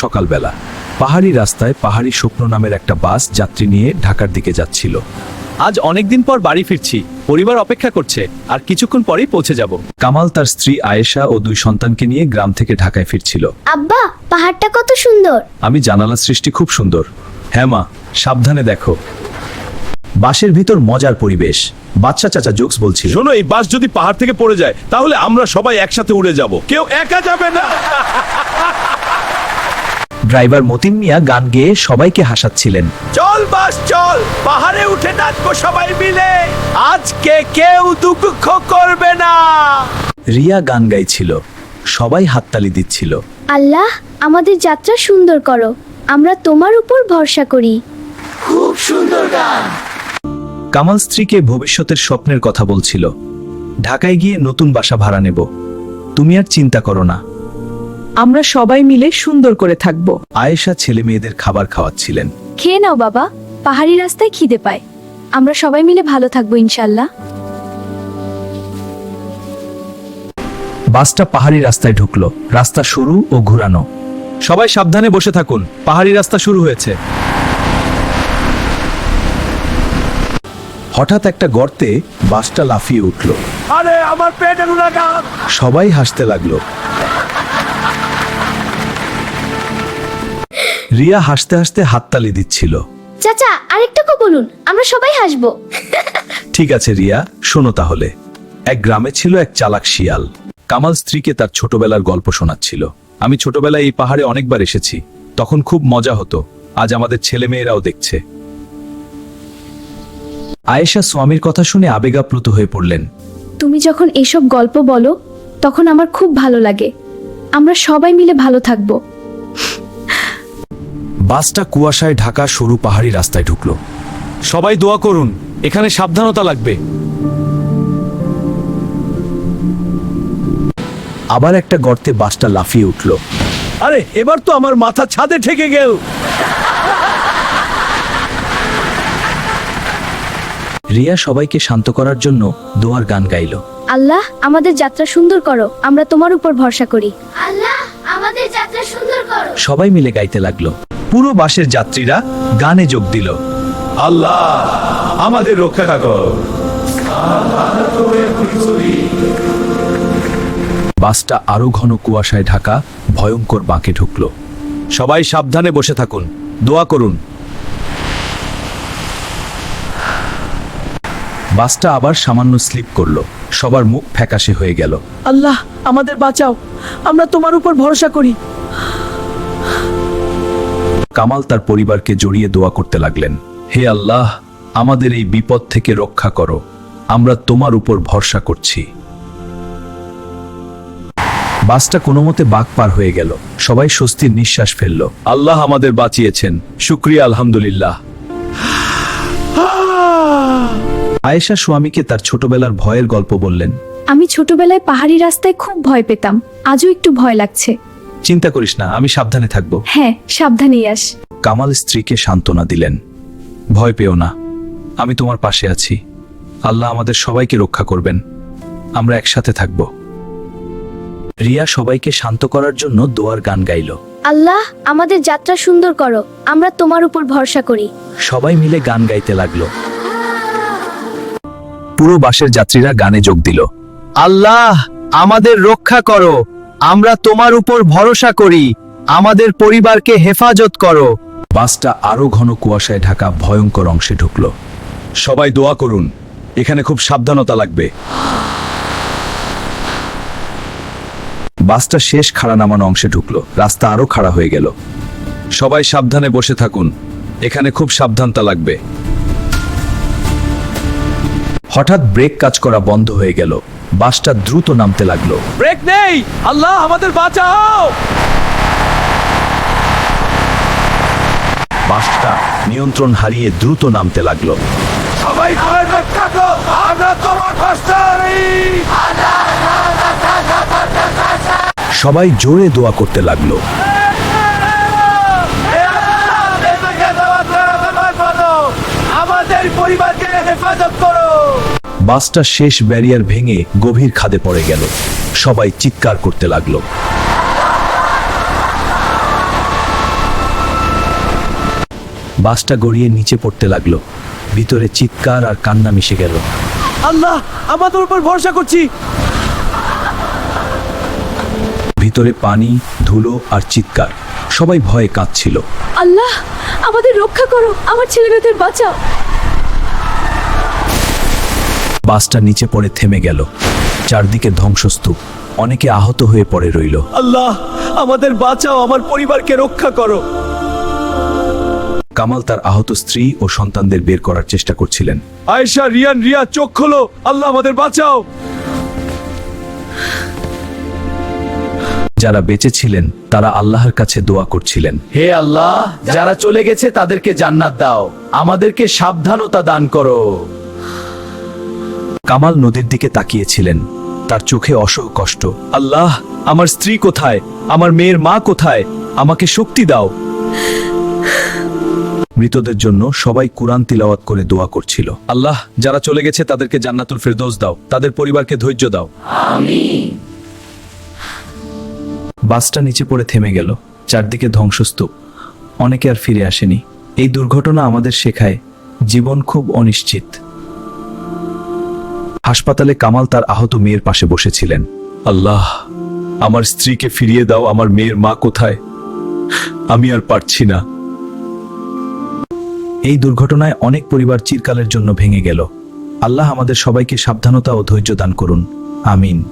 সকালবেলা পাহাড়ি রাস্তায় পাহাড়ি স্বপ্ন নামের একটা বাস যাত্রী নিয়ে ঢাকার দিকে যাচ্ছিল। আজ অনেকদিন পর বাড়ি ফিরছি, পরিবার অপেক্ষা করছে, আর কিছুক্ষণ পরেই পৌঁছে যাব। কামাল তার স্ত্রী আয়েশা ও 2 সন্তানকে নিয়ে গ্রাম থেকে ঢাকায় ফিরছিল। আব্বা, পাহাড়টা কত সুন্দর। আমি জানালা সৃষ্টি খুব সুন্দর। হ্যাঁ মা, সাবধানে দেখো। বাসের ভিতর মজার পরিবেশ। বাচ্চা চাচা জোকস বলছিল। শোনো, এই বাস যদি পাহাড় থেকে পড়ে যায় তাহলে আমরা সবাই একসাথে উড়ে যাব, কেউ একা যাবে না। ড্রাইভার মতিন মিয়া গান গেয়ে সবাইকে হাসাচ্ছিলেন। চল বাস চল, পাহাড়ে উঠে নাচবো সবাই মিলে, আজকে কেউ দুঃখ করবে না। রিয়া গান গাইছিল, সবাই হাততালি দিচ্ছিল। আল্লাহ, আমাদের যাত্রা সুন্দর করো, আমরা তোমার উপর ভরসা করি। কামাল স্ত্রীকে ভবিষ্যতের স্বপ্নের কথা বলছিল। ঢাকায় গিয়ে নতুন বাসা ভাড়া নেব, তুমি আর চিন্তা করো না। আমরা সবাই মিলে সুন্দর করে থাকব। আয়েশা ছেলে মেয়েদের খাবার খাওয়াচ্ছিলেন। খেয়ে নাও বাবা, পাহাড়ি রাস্তায় খিদে পায়। আমরা সবাই মিলে ভালো থাকবো ইনশাল্লাহ। বাসটা পাহাড়ি রাস্তায় ঢুকলো। রাস্তা সরু ও ঘুরানো। সবাই সাবধানে বসে থাকুন, পাহাড়ি রাস্তা শুরু হয়েছে। হঠাৎ একটা গর্তে বাসটা লাফিয়ে উঠল। আরে আমার পেটের লাগাম। সবাই হাসতে লাগলো। রিয়া হাসতে হাসতে হাততালি দিচ্ছিল। চাচা, আরেকটুকু বলুন, আমরা সবাই হাসবো। ঠিক আছে রিয়া, শোনো তাহলে। এক গ্রামে ছিল এক চালাক শিয়াল। কামাল স্ত্রীকে তার ছোটবেলার গল্প শোনাচ্ছিল। আমি ছোটবেলায় এই পাহাড়ে অনেকবার এসেছি, তখন খুব মজা হতো। আজ আমাদের ছেলে মেয়েরাও দেখছে। আয়েশা স্বামীর কথা শুনে আবেগাপ্লুত হয়ে পড়লেন। তুমি যখন এসব গল্প বলো তখন আমার খুব ভালো লাগে। আমরা সবাই মিলে ভালো থাকবো। বাসটা কুয়াশায় ঢাকা সরু পাহাড়ি রাস্তায় ঢুকলো। সবাই দোয়া করুন, এখানে সাবধানতা লাগবে। আবার একটা গর্তে বাসটা লাফিয়ে উঠল। আরে এবার তো আমার মাথা ছাদে ঠেকে গেল। রিয়া সবাইকে শান্ত করার জন্য দোয়ার গান গাইল। আল্লাহ, আমাদের যাত্রা সুন্দর করো, আমরা তোমার উপর ভরসা করি। আল্লাহ, আমাদের যাত্রা সুন্দর করো। সবাই মিলে গাইতে লাগলো। পুরো বাসের যাত্রীরা গানে যোগ দিল। আল্লাহ আমাদের রক্ষা করো। বাসটা আরো ঘন কুয়াশায় ঢাকা ভয়ঙ্কর বাঁকে ঢুকলো। সবাই সাবধানে বসে থাকুন, দোয়া করুন। বাসটা আবার সামান্য স্লিপ করলো। সবার মুখ ফ্যাকাশে হয়ে গেল। আল্লাহ, আমাদের বাঁচাও, আমরা তোমার উপর ভরসা করি। কামাল তার পরিবারকে জড়িয়ে দোয়া করতে লাগলেন। হে আল্লাহ, আমাদের এই বিপদ থেকে রক্ষা করো, আমরা তোমার উপর ভরসা করছি। বাসটা কোনো মতে বাঁক পার হয়ে গেল। সবাই স্বস্তির নিঃশ্বাস ফেলল। আল্লাহ আমাদের বাঁচিয়েছেন, শুকরিয়া আলহামদুলিল্লাহ। আয়েশা স্বামীকে তার ছোটবেলার ভয়ের গল্প বললেন। আমি ছোটবেলায় পাহাড়ি রাস্তায় খুব ভয় পেতাম, আজও একটু ভয় লাগছে। চিন্তা করিস না, আমি সাবধানে থাকবো। হ্যাঁ, সাবধানেই আস। কামাল স্ত্রীকে সান্ত্বনা দিলেন। ভয় পেও না, আমি তোমার পাশে আছি। আল্লাহ আমাদের সবাইকে রক্ষা করবেন, আমরা একসাথে থাকব। রিয়া সবাইকে শান্ত করার জন্য দোয়ার গান গাইল। আল্লাহ, আমাদের যাত্রা সুন্দর করো, আমরা তোমার উপর ভরসা করি। সবাই মিলে গান গাইতে লাগলো। পুরো বাসের যাত্রীরা গানে যোগ দিল। আল্লাহ আমাদের রক্ষা করো, আমরা তোমার উপর ভরসা করি, আমাদের পরিবারকে হেফাজত করো। বাসটা আরো ঘন কুয়াশায় ঢাকা ভয়ঙ্কর অংশে ঢুকলো। সবাই দোয়া করুন, এখানে খুব সাবধানতা লাগবে। বাসটা শেষ খাড়া নামানো অংশে ঢুকলো। রাস্তা আরো খাড়া হয়ে গেল। সবাই সাবধানে বসে থাকুন, এখানে খুব সাবধানতা লাগবে। হঠাৎ ব্রেক কাজ করা বন্ধ হয়ে গেল। বাসটা দ্রুত নামতে লাগলো। ব্রেক নেই, আল্লাহ আমাদের বাঁচাও। বাসটা নিয়ন্ত্রণ হারিয়ে দ্রুত নামতে লাগলো। সবাই ভয় রক্ষা করো, আমরা তোমার পাশে আছি। সবাই জোরে দোয়া করতে লাগলো। আমাদের পরিবারকে হেফাজত করো। বাসটা শেষ ব্যারিয়ার ভেঙে গভীর খাদে পড়ে গেল। সবাই চিৎকার করতে লাগলো। বাসটা গড়িয়ে নিচে পড়তে লাগলো। ভিতরে চিৎকার আর কান্না মিশে গেল। আল্লাহ, আমাদের উপর ভরসা করছি। ভিতরে পানি, ধুলো আর চিৎকার, সবাই ভয়ে কাঁদছিল। আল্লাহ, আমাদের রক্ষা করো, আমার ছেলেমেয়েদের বাঁচাও। বাসটা নিচে পড়ে থেমে গেল। চারদিকে ধ্বংসস্তূপ, অনেকে আহত হয়ে পড়ে রইল। আল্লাহ, আমাদের বাঁচাও, আমার পরিবারকে রক্ষা করো। কামাল তার আহত স্ত্রী ও সন্তানদের বের করার চেষ্টা করছিলেন। আয়েশা, রিয়া চোখ খোলো, আল্লাহ আমাদের বাঁচাও। যারা বেঁচে ছিলেন তারা আল্লাহর কাছে দোয়া করছিলেন। হে আল্লাহ, যারা চলে গেছে তাদেরকে জান্নাত দাও, আমাদেরকে সাবধানতা দান করো। কামাল নদীর দিকে তাকিয়েছিলেন, তার চোখে অসহ কষ্ট। আল্লাহ, আমার স্ত্রী কোথায়? আমার মেয়ের মা কোথায়? আমাকে শক্তি দাও। মৃতদের জন্য সবাই কুরআন তিলাওয়াত করে দোয়া করছিল। আল্লাহ, যারা চলে গেছে তাদেরকে জান্নাতুল ফেরদৌস দাও, তাদের পরিবারকে ধৈর্য দাও। আমিন। বাসটা নিচে পড়ে থেমে গেল। চারদিকে ধ্বংসস্তূপ, অনেকে আর ফিরে আসেনি। এই দুর্ঘটনা আমাদের শেখায় জীবন খুব অনিশ্চিত। হাসপাতালে কামাল তার আহত মেয়ের পাশে বসেছিলেন। আল্লাহ, আমার স্ত্রীকে ফিরিয়ে দাও, আমার মেয়ের মা কোথায়? আমি আর পারছি না। এই দুর্ঘটনায় অনেক পরিবার চিরকালের জন্য ভেঙে গেল। আল্লাহ আমাদের সবাইকে সাবধানতা ও ধৈর্য দান করুন। আমিন।